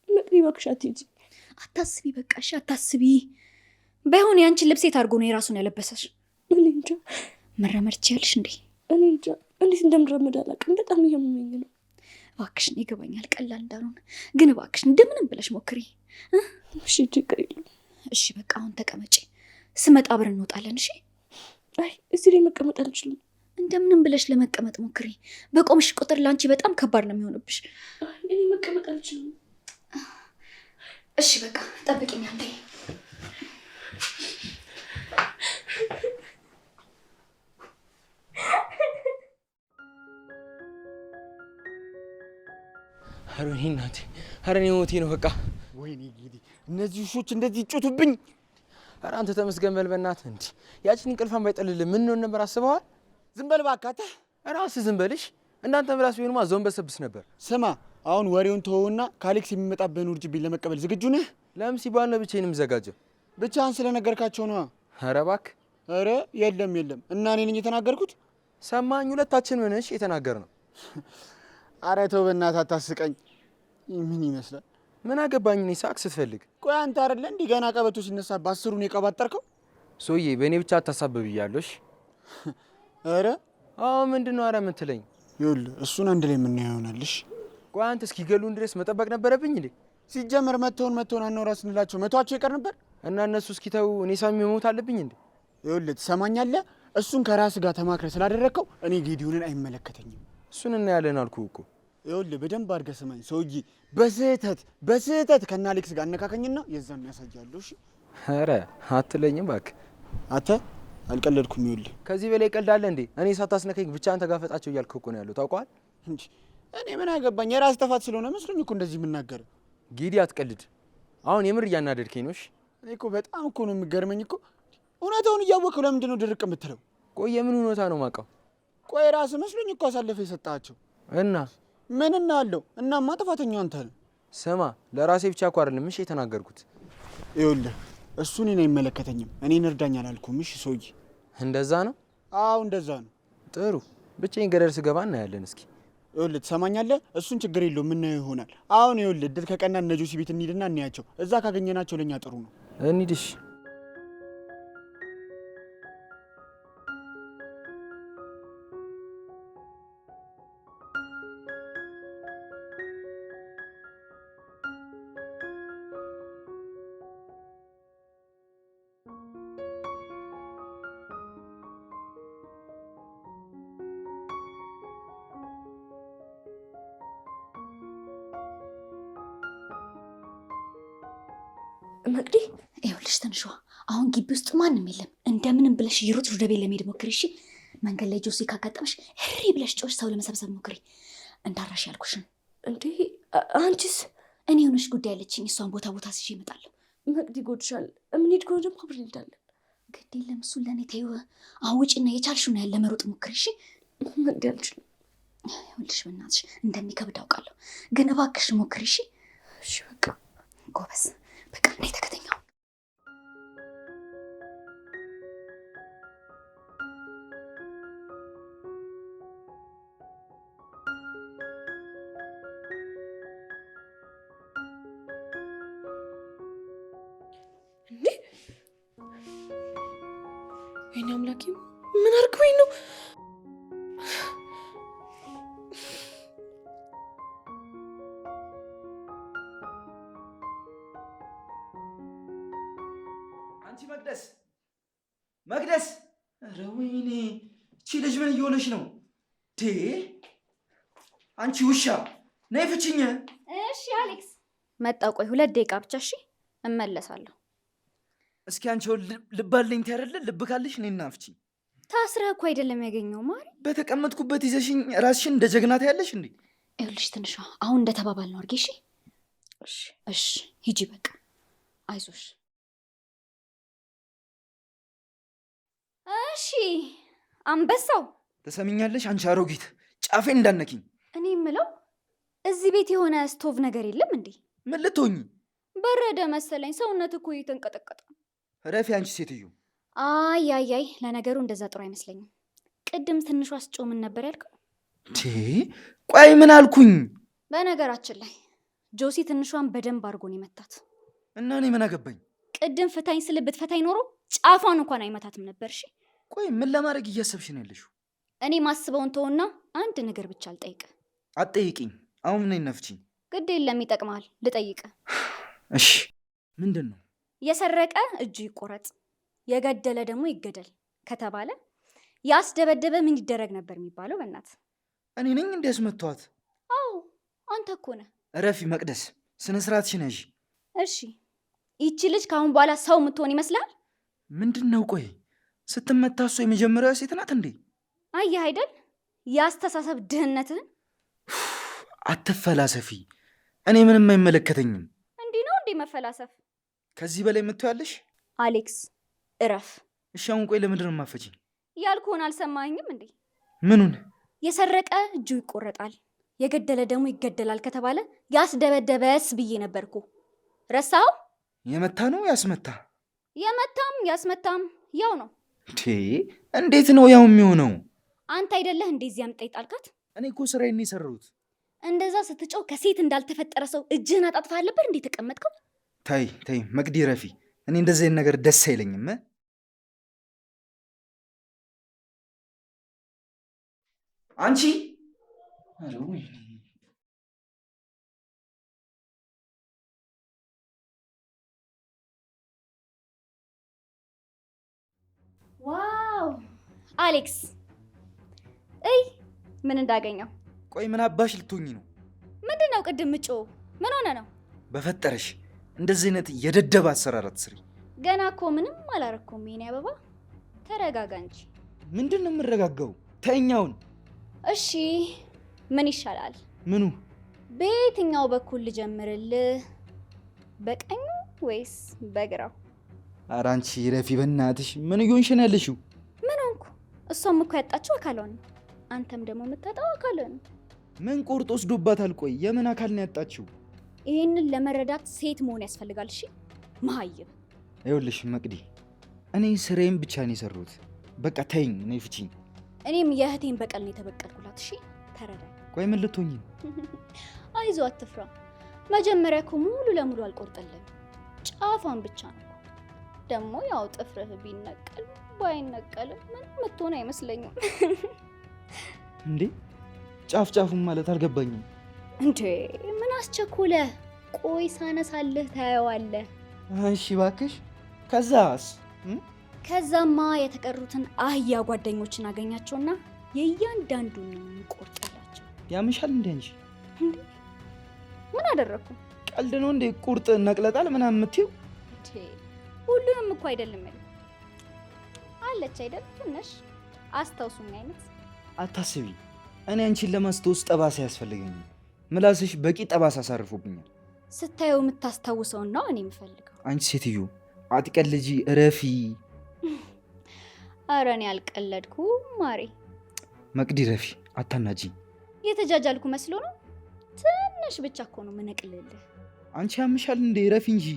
መቅዲ እባክሽ አትሄጂ። አታስቢ በቃ እሺ፣ አታስቢ። ባይሆን ያንቺን ልብስ የት አድርጎ ነው የራሱን ያለበሰሽ? እኔ እንጃ። መራመድ ትችያለሽ እንዴ? እኔ እንጃ እንዴት እንደምራመድ አላውቅም። በጣም እያመመኝ ነው። እባክሽን ይገባኛል ቀላል እንዳልሆነ፣ ግን እባክሽን እንደምንም ብለሽ ሞክሪ። እሺ ችግር የለውም። እሺ በቃ አሁን ተቀመጪ። ስመጣ አብረን እንወጣለን እሺ። አይ እዚህ ላይ መቀመጥ አልችልም። እንደምንም ብለሽ ለመቀመጥ ሞክሪ። በቆምሽ ቁጥር ላንቺ በጣም ከባድ ነው የሚሆንብሽ። እኔ መቀመጥ አልችልም። እሺ በቃ ጠብቂኝ አንዴ። ኧረ እኔ እናቴ፣ ኧረ እኔ ሞቴ ነው በቃ። ወይኔ ጌዲ፣ እነዚህ ውሾች እንደዚህ ይጮቱብኝ። ኧረ አንተ ተመስገን በል በእናትህ። እንዲህ ያችን እንቅልፋን ባይጠልልህ ምን ነው ነበር አስበዋል? ዝም በል እባክህ አንተ። ራስህ ዝም በልሽ። እንዳንተ ምላስ ቢሆንማ ዞን በሰብስ ነበር። ስማ አሁን ወሬውን ተወውና ከአሌክስ የሚመጣብህን ውርጅብኝ ለመቀበል ዝግጁ ነህ? ለምን ሲባል ነው ብቻዬን የምዘጋጀው? ብቻህን ስለነገርካቸው ነዋ። ኧረ እባክህ። ኧረ የለም እና እኔ ነኝ የተናገርኩት። ሰማኝ፣ ሁለታችን ምንሽ የተናገርነው። ኧረ ተው በእናትህ አታስቀኝ። ምን ይመስላል? ምን አገባኝ እኔ ሳቅ ስትፈልግ። ቆይ አንተ አይደለ እንዲህ ገና ቀበቶ ሲነሳ በአስሩን የቀባጠርከው? ሶዬ በእኔ ብቻ አታሳብብ እያለሽ። ኧረ አዎ ምንድን ነው ኧረ የምትለኝ? ይኸውልህ እሱን አንድ ላይ የምናየው ይሆናልሽ። ቆይ አንተ እስኪገሉን ድረስ መጠበቅ ነበረብኝ እንዴ? ሲጀመር መተውን አናውራ ስንላቸው መቷቸው ይቀር ነበር እና እነሱ እስኪተው እኔ ሳሚ መሞት አለብኝ እንዴ? ይኸውልህ ትሰማኛለህ? እሱን ከራስ ጋር ተማክረ ስላደረግከው እኔ ጌዲዮንን አይመለከተኝም። እሱን እናያለን አልኩህ እኮ። ይኸውልህ በደንብ አድርገህ ስማኝ ሰውዬ። በስህተት ከነ አሌክስ ጋር አነካከኝና የዛን ያሳያለሁ። እሺ? ኧረ አትለኝም እባክህ። አንተ አልቀለድኩም። ይኸውልህ ከዚህ በላይ ቀልድ አለ እንዴ? እኔ ሳታስነካኝ ብቻ አንተ ጋፈጣቸው እያልክ እኮ ነው ያለው። ታውቀዋል እንጂ እኔ ምን አገባኝ? የራስ ጥፋት ስለሆነ መስሎኝ እኮ እንደዚህ የምናገረው። ጌዲ አትቀልድ። አሁን የምር እያናደድከኝ ነው። እሺ? እኔ እኮ በጣም እኮ ነው የሚገርመኝ እኮ። እውነታውን እያወቅህ ለምንድን ነው ድርቅ የምትለው? ቆይ የምን እውነታ ነው የማውቀው? ቆይ ራስህ መስሎኝ እኮ አሳልፈህ የሰጣቸው እና ምንና አለው። እናማ ጥፋተኛው አንተ ነህ። ስማ ለራሴ ብቻ እኮ አይደለም እሺ የተናገርኩት። ይኸውልህ እሱ እኔን አይመለከተኝም። እኔን እርዳኝ አላልኩም። እሺ ሰውዬ? እንደዛ ነው? አዎ እንደዛ ነው። ጥሩ ብቻዬን ገደል ስገባ እናያለን። እስኪ ይኸውልህ ትሰማኛለህ? እሱን ችግር የለውም የምናየው ይሆናል። አሁን ይኸውልህ እድል ከቀና እነ ጆሲ ቤት እንሂድና እንያቸው። እዛ ካገኘናቸው ለእኛ ጥሩ ነው። እንሂድ። እሺ መቅዲ ይኸውልሽ ትንሿ አሁን ግቢ ውስጥ ማንም የለም። እንደምንም ብለሽ እየሮጥሽ ወደ ቤት ለመሄድ ሞክሪ። እሺ? መንገድ ላይ ጆሲ ካጋጠመሽ እሪ ብለሽ ጮሽ ሰው ለመሰብሰብ ሞክሪ። እንዳራሽ ያልኩሽን። እንዴ አንቺስ? እኔ የሆነች ጉዳይ አለችኝ። እሷን ቦታ ሲዤ እመጣለሁ። መቅዲ ጎድሻል። የምንሄድ ከሆነ ደግሞ አብረን እንሄዳለን። ግድ የለም እሱን ለእኔ ተይው። አሁን ውጪና የቻልሽውን ያህል ለመሮጥ ሞክሪ። እሺ? መቅዲ አልችልም። ይኸውልሽ በእናትሽ እንደሚከብድ አውቃለሁ፣ ግን እባክሽ ሞክሪ። እሺ? እሺ በቃ ጎበዝ። በቃ እኔ ተከተኛው። እንዴ ወይኔ አምላኬ ምን አድርገውኝ ነው? አንቺ መቅደስ! ኧረ ወይኔ እቺ ልጅ ምን እየሆነች ነው? አንቺ ውሻ ነይ ፍችኝ። እሺ አሌክስ መጣሁ። ቆይ 2 ደቂቃ ብቻ። እሺ እመለሳለሁ። እስኪ አንቺ ልባለኝ ታያረለ ልብ ካለሽ እኔና ፍችኝ። ታስረህ እኮ አይደለም ያገኘው ማሪ። በተቀመጥኩበት ይዘሽኝ ራስሽን እንደ ጀግና ታያለሽ እንዴ? ይኸውልሽ ትንሿ አሁን እንደተባባልነው አድርጊ። እሺ? እሺ ሂጂ በቃ አይዞሽ። እሺ አንበሳው ተሰሚኛለሽ? አንቺ አሮጊት ጫፌን እንዳነኪኝ። እኔ የምለው እዚህ ቤት የሆነ ስቶቭ ነገር የለም እንዴ? ምን ልትሆኚ? በረደ መሰለኝ። ሰውነት እኮ እየተንቀጠቀጠ። ረፊ አንቺ ሴትዮ። አይ ለነገሩ እንደዛ ጥሩ አይመስለኝም። ቅድም ትንሿ አስጮህ ምን ነበር ያልከው? ቆይ ምን አልኩኝ? በነገራችን ላይ ጆሲ ትንሿን በደንብ አድርጎ ነው የመታት። እና እኔ ምን አገባኝ? ቅድም ፍታኝ ስል ብትፈታኝ ኖሮ ጫፏን እንኳን አይመታትም ነበር። እሺ ቆይ ምን ለማድረግ እያሰብሽ ነው ያለሽው? እኔ ማስበውን ተውና አንድ ነገር ብቻ ልጠይቅ። አትጠይቂኝ። አሁን ምን ነፍቺኝ? ግድ የለም ይጠቅማል፣ ልጠይቅ። እሺ ምንድን ነው? የሰረቀ እጁ ይቆረጥ፣ የገደለ ደግሞ ይገደል ከተባለ ያስደበደበ ምን ይደረግ ነበር የሚባለው? በእናት እኔ ነኝ እንዲያስመቷት? አዎ አንተ እኮ ነህ። ረፊ መቅደስ ስነ ስርዓትሽን ያዢ። እሺ ይቺ ልጅ ከአሁን በኋላ ሰው የምትሆን ይመስላል? ምንድን ነው? ቆይ ስትመታ እሷ የመጀመሪያዋ ሴት ናት እንዴ? አየህ አይደል የአስተሳሰብ ድህነትህን። አትፈላሰፊ። እኔ ምንም አይመለከተኝም። እንዲህ ነው እንዴ መፈላሰፍ? ከዚህ በላይ የምትያለሽ? አሌክስ እረፍ። እሺ አሁን ቆይ ለምንድን ነው የማፈጪኝ? ያልኩህን አልሰማኝም እንዴ? ምኑን? የሰረቀ እጁ ይቆረጣል፣ የገደለ ደግሞ ይገደላል ከተባለ ያስደበደበስ ብዬ ነበርኩ። ረሳው? የመታ ነው ያስመታ? የመታም ያስመታም ያው ነው። እንዴት ነው ያው የሚሆነው? አንተ አይደለህ እንደዚህ አምጣ ጣልካት? እኔ እኮ ስራዬን ነው የሰራሁት። እንደዛ ስትጮህ ከሴት እንዳልተፈጠረ ሰው እጅህን አጣጥፋ አለበት እንዴ ተቀመጥከው? ተይ መቅዲ ረፊ፣ እኔ እንደዚህ ነገር ደስ አይለኝም። አንቺ ኧረ ወይኔ ዋው አሌክስ፣ እይ ምን እንዳገኘው። ቆይ ምን አባሽ ልትሆኚ ነው? ምንድን ነው ቅድም ምጮ? ምን ሆነ ነው? በፈጠረሽ እንደዚህ አይነት የደደብ አሰራር አትስሪ። ገና እኮ ምንም አላረኩም የኔ አበባ፣ ተረጋጋ እንጂ። ምንድን ነው የምረጋጋው? ተኛውን። እሺ ምን ይሻላል? ምኑ? በየትኛው በኩል ልጀምርልህ? በቀኙ ወይስ በግራው? ኧረ አንቺ ረፊ በእናትሽ ምን እየሆንሽ ነው ያለሽው? ምን ሆንኩ? እሷም እኮ ያጣችው አካሏን ነው፣ አንተም ደግሞ የምታጣው አካሏን ነው። ምን ቆርጦ ወስዶባታል? ቆይ የምን አካል ነው ያጣችው? ይህንን ለመረዳት ሴት መሆን ያስፈልጋል። እሺ መሀይብ። ይኸውልሽ መቅዲ፣ እኔ ስራዬን ብቻ ነው የሰሩት። በቃ ተይኝ፣ እኔ ፍቺኝ። እኔም የእህቴን በቀል ነው የተበቀልኩላት። እሺ ተረዳኝ። ቆይ ምን ልትሆኚ ነው? አይዞ አትፍራ። መጀመሪያ እኮ ሙሉ ለሙሉ አልቆርጥልም፣ ጫፏን ብቻ ነው። ደግሞ ያው ጥፍርህ ቢነቀል ባይነቀልም ምንም የምትሆን አይመስለኝም። እንዴ ጫፍ ጫፉን ማለት አልገባኝም። እንዴ ምን አስቸኮለ? ቆይ ሳነሳልህ ታየዋለህ። እሺ እባክሽ። ከዛስ? ከዛማ የተቀሩትን አህያ ጓደኞችን አገኛቸውና የእያንዳንዱን ነው የምቆርጥላቸው። ያምሻል እንዴ አንቺ? እንዴ ምን አደረኩ? ቀልድ ነው እንዴ? ቁርጥ ነቅለጣል ምናምን የምትይው? ሁሉንም እኮ አይደለም ያለው አለች አይደል? ትንሽ አስታውሱኝ አይነት። አታስቢ፣ እኔ አንቺን ለማስታወስ ጠባሳ ያስፈልገኛል። ምላስሽ በቂ ጠባሳ አሳርፎብኛል። ስታየው የምታስታውሰውን ነው እኔ የምፈልገው። አንቺ ሴትዮ አትቀልጂ፣ እረፊ። ኧረ እኔ አልቀለድኩም ማሬ። መቅዲ ረፊ፣ አታናጂ። የተጃጃልኩ መስሎ ነው? ትንሽ ብቻ እኮ ነው ምነቅልልህ። አንቺ ያምሻል እንዴ? ረፊ እንጂ።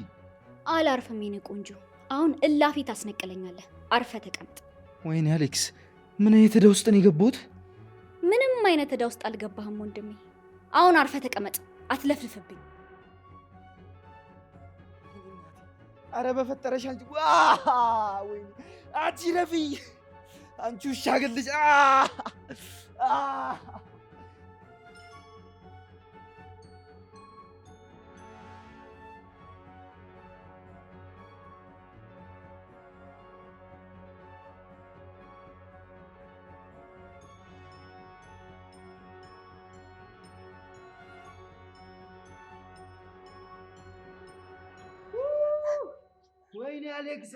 አላርፍም የኔ ቆንጆ። አሁን እላፊ ታስነቅለኛለህ። አርፈ ተቀምጥ። ወይኔ አሌክስ፣ ምን አይነት ዕዳ ውስጥ ነው የገባሁት? ምንም አይነት ዕዳ ውስጥ አልገባህም ወንድሜ። አሁን አርፈ ተቀመጥ፣ አትለፍልፍብኝ። አረ በፈጠረሽ አንቺ! ወይኔ አንቺ ረፊ፣ አንቺ ውሻ ገልጅ! ወይኔ አሌክሳ!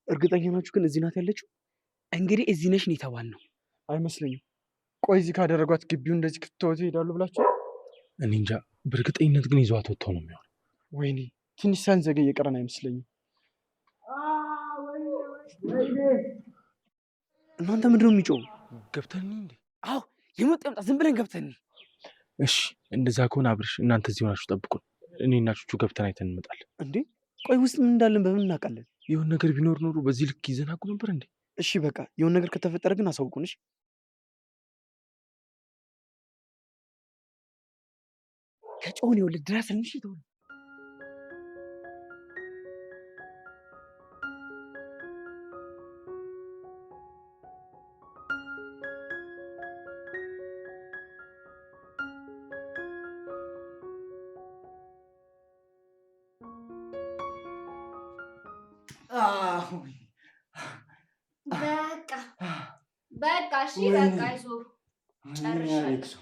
እርግጠኛ ናችሁ ግን እዚህ ናት ያለችው? እንግዲህ እዚህ ነሽ ነው የተባልነው። አይመስለኝም። ቆይ እዚህ ካደረጓት ግቢው እንደዚህ ክትተወት ይሄዳሉ ብላችሁ? እኔ እንጃ። በእርግጠኝነት ግን ይዟት ወጥተው ነው የሚሆነው። ወይኔ ትንሽ ሳንዘገይ የቀረን አይመስለኝም። እናንተ ምንድን ነው የሚጮው? ገብተን እንዴ? አዎ የመጣ ይምጣ፣ ዝም ብለን ገብተን። እሺ እንደዛ ከሆነ አብርሽ፣ እናንተ እዚህ ሆናችሁ ጠብቁን። እኔና ቹቹ ገብተን አይተን እንመጣለን። እንዴ ቆይ ውስጥ ምን እንዳለን በምን እናውቃለን? የሆነ ነገር ቢኖር ኖሮ በዚህ ልክ ይዘናጉ ነበር እንዴ? እሺ በቃ የሆነ ነገር ከተፈጠረ ግን አሳውቁን። እሺ ከጮውን ይኸውልህ ድረስልን። እሺ ተው በቃ እሺ በቃ ይዞ ጨርሻለሁ።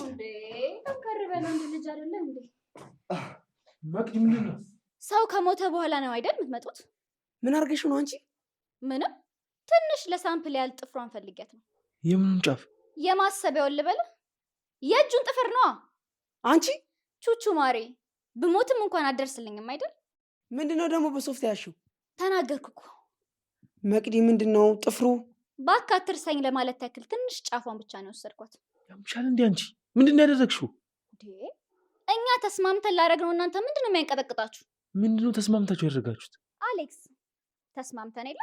እንዴ ጠንከር በል ወንድ ልጅ አይደለ እንዴ? መቅዲ ምንድን ነው? ሰው ከሞተ በኋላ ነው አይደል የምትመጡት? ምን አድርገሽው ነው አንቺ? ምንም ትንሽ ለሳምፕል ያህል ጥፍሯን ፈልጊያት ነው። የምኑን ጫፍ? የማሰቢያውን ልበል? የእጁን ጥፍር ነው። አንቺ ቹቹ ማሬ፣ ብሞትም እንኳን አደርስልኝም አይደል? ምንድነው ደግሞ በሶፍት ያልሽው? ተናገርኩ እኮ መቅዲ። ምንድነው ጥፍሩ? እባክህ አትርሳኝ ለማለት ያክል ትንሽ ጫፏን ብቻ ነው የወሰድኳት። ያምሻል እንዴ አንቺ? ምንድን ነው ያደረግሽው? እኛ ተስማምተን ላደረግነው እናንተ ምንድን ነው የሚያንቀጠቅጣችሁ? ምንድን ነው ተስማምታችሁ ያደረጋችሁት? አሌክስ ተስማምተን የለ?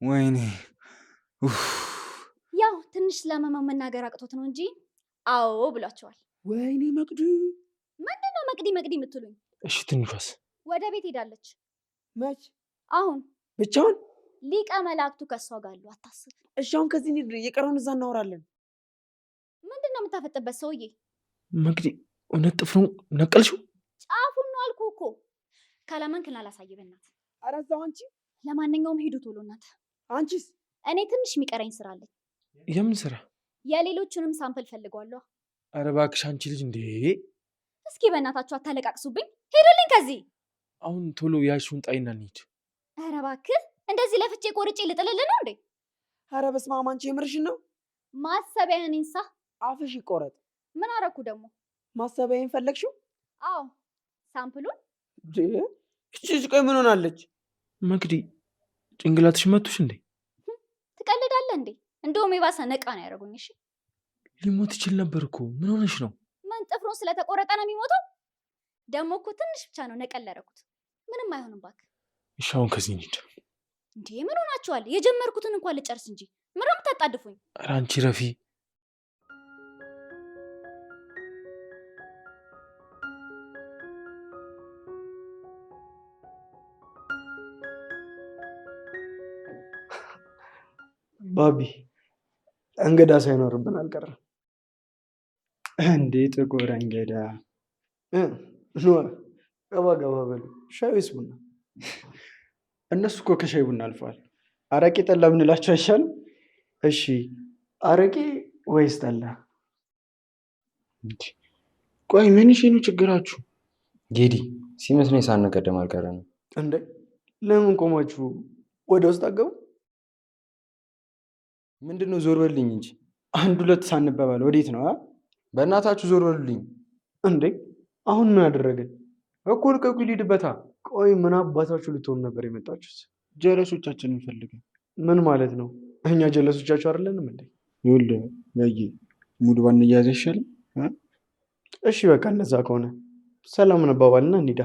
ወይኔ ያው ትንሽ ስለመመው መናገር አቅቶት ነው እንጂ አዎ ብሏቸዋል። ወይኔ መቅዲ! ምንድነው መቅዲ መቅዲ የምትሉኝ? እሺ ትንሿስ? ወደ ቤት ሄዳለች። መች? አሁን ብቻውን? ሊቀ መላእክቱ ከሷ ጋር አሉ። አታስብ። እሺ አሁን ከዚህ እንሂድ፣ የቀረውን እዛ እናወራለን። ምንድነው የምታፈጥበት ሰውዬ? መቅዲ እውነት ጥፍሩን ነቀልሽው? ጫፉን ነው አልኩህ እኮ። ካላመንክ ና ላሳይህ በእናትህ። ኧረ እዛው አንቺ። ለማንኛውም ሂዱ ቶሎ እናት። አንቺስ? እኔ ትንሽ የሚቀረኝ ስራ አለኝ። የምን ስራ? የሌሎቹንም ሳምፕል ፈልገዋለሁ። ኧረ እባክሽ አንቺ ልጅ እንዴ! እስኪ በእናታችሁ አታለቃቅሱብኝ። ሄዱልኝ ከዚህ። አሁን ቶሎ ያልሽውን ጣይና እንሂድ። ኧረ እባክህ እንደዚህ ለፍቼ ቆርጬ ልጥልልህ ነው እንዴ? ኧረ በስመ አብ! አንቺ የምርሽን ነው? ማሰቢያህን እንሳ። አፍሽ ይቆረጥ። ምን አረኩ ደግሞ? ማሰቢያዬን ፈለግሽው? አዎ ሳምፕሉን። እቺ ቆይ ምን ሆናለች? መቅዲ ጭንቅላትሽ መቱሽ እንዴ? ትቀልዳለህ እንዴ? እንደውም የባሰ ነቃ ነው ያደረጉኝ። እሺ ሊሞት ይችል ነበር እኮ። ምን ሆነሽ ነው? ምን ጥፍሩን ስለተቆረጠ ነው የሚሞተው? ደግሞ እኮ ትንሽ ብቻ ነው ነቀል ያደረኩት። ምንም አይሆንም እባክህ። እሺ አሁን ከዚህ እንሂድ። እንዴ ምን ሆናችኋል? የጀመርኩትን እንኳን ልጨርስ እንጂ ምን ነው የምታጣድፉኝ? ኧረ አንቺ ረፊ። ባቢ እንግዳ ሳይኖርብን አልቀረም። እንዴ ጥቁር እንግዳ ገባ ገባ በሉ። ሻይ ወይስ ቡና? እነሱ እኮ ከሻይ ቡና አልፈዋል። አረቄ ጠላ ብንላቸው አይሻልም? እሺ አረቄ ወይስ ጠላ? ቆይ ምን ነው ችግራችሁ? ጌዲ ሲመስለኝ ሳንቀደም አልቀረንም። እንዴ ለምን ቆማችሁ ወደ ውስጥ አገቡ? ምንድነው? ዞር በልኝ እንጂ። አንድ ሁለት ሳንባባል ወዴት ነው? በእናታችሁ ዞር በሉልኝ። እንዴ አሁን ምን አደረገን? እኮ ልቀቁ፣ ሊድበታ። ቆይ ምን አባታችሁ ልትሆኑ ነበር የመጣችሁት? ጀለሶቻችንን ፈልገን። ምን ማለት ነው? እኛ ጀለሶቻችሁ አይደለንም እንዴ? ይኸውልህ ያዬ ሙድ ባንያዝ አይሻልም? እሺ በቃ እንደዛ ከሆነ ሰላም እንባባልና እንሂዳ።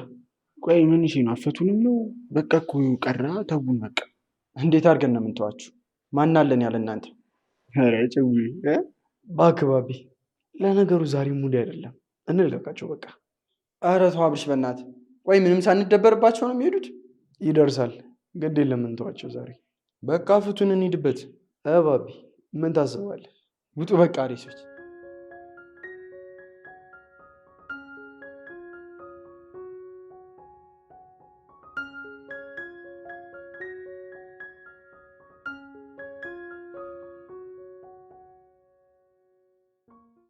ቆይ ምን ነው? አፈቱንም ነው? በቃ እኮ ቀራ። ተውን በቃ። እንዴት አድርገን ነው የምንተዋችሁ? ማን አለን ያለ እናንተ? ኧረ ጭዊ እባክህ ባቢ፣ ለነገሩ ዛሬ ሙድ አይደለም፣ እንልቀቃቸው በቃ። ኧረ ተው አብርሽ በእናትህ። ቆይ ምንም ሳንደበርባቸው ነው የሚሄዱት? ይደርሳል፣ ግድ የለም እንተዋቸው ዛሬ። በቃ ፍቱን፣ እንሂድበት። ባቢ ምን ታስባለህ? ውጡ በቃ ሬሶች።